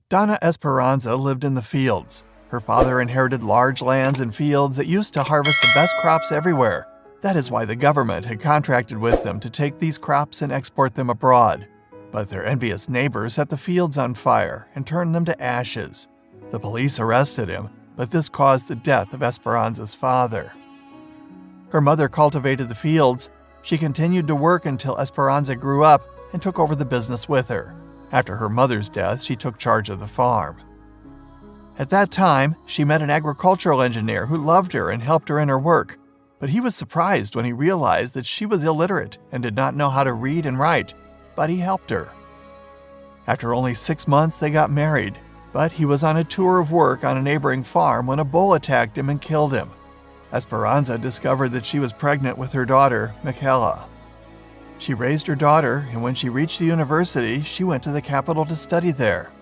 Donna Esperanza lived in the fields. Her father inherited large lands and fields that used to harvest the best crops everywhere. That is why the government had contracted with them to take these crops and export them abroad. But their envious neighbors set the fields on fire and turned them to ashes. The police arrested him, but this caused the death of Esperanza's father. Her mother cultivated the fields. She continued to work until Esperanza grew up and took over the business with her. After her mother's death, she took charge of the farm. At that time, she met an agricultural engineer who loved her and helped her in her work, but he was surprised when he realized that she was illiterate and did not know how to read and write, but he helped her. After only 6 months, they got married, but he was on a tour of work on a neighboring farm when a bull attacked him and killed him. Esperanza discovered that she was pregnant with her daughter, Michaela. She raised her daughter, and when she reached the university, she went to the capital to study there.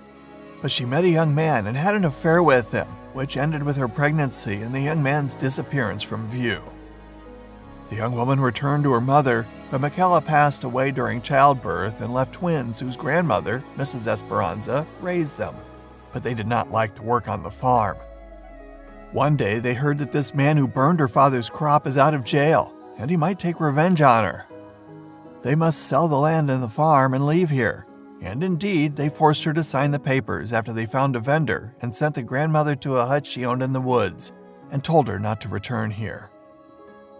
But she met a young man and had an affair with him, which ended with her pregnancy and the young man's disappearance from view. The young woman returned to her mother, but Michaela passed away during childbirth and left twins whose grandmother, Mrs. Esperanza, raised them, but they did not like to work on the farm. One day they heard that this man who burned her father's crop is out of jail, and he might take revenge on her. They must sell the land and the farm and leave here. And indeed, they forced her to sign the papers after they found a vendor and sent the grandmother to a hut she owned in the woods and told her not to return here.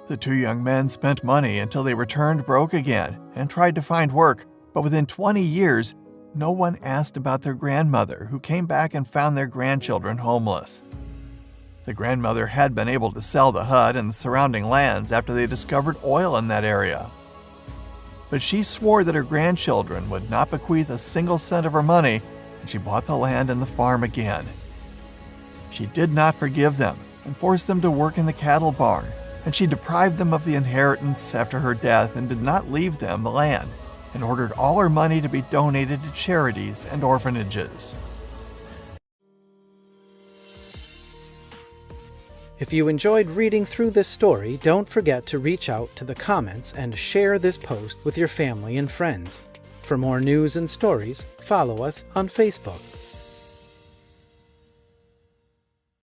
The two young men spent money until they returned broke again and tried to find work, but within 20 years, no one asked about their grandmother, who came back and found their grandchildren homeless. The grandmother had been able to sell the hut and the surrounding lands after they discovered oil in that area. But she swore that her grandchildren would not bequeath a single cent of her money, and she bought the land and the farm again. She did not forgive them and forced them to work in the cattle barn, and she deprived them of the inheritance after her death and did not leave them the land, and ordered all her money to be donated to charities and orphanages. If you enjoyed reading through this story, don't forget to reach out to the comments and share this post with your family and friends. For more news and stories, follow us on Facebook.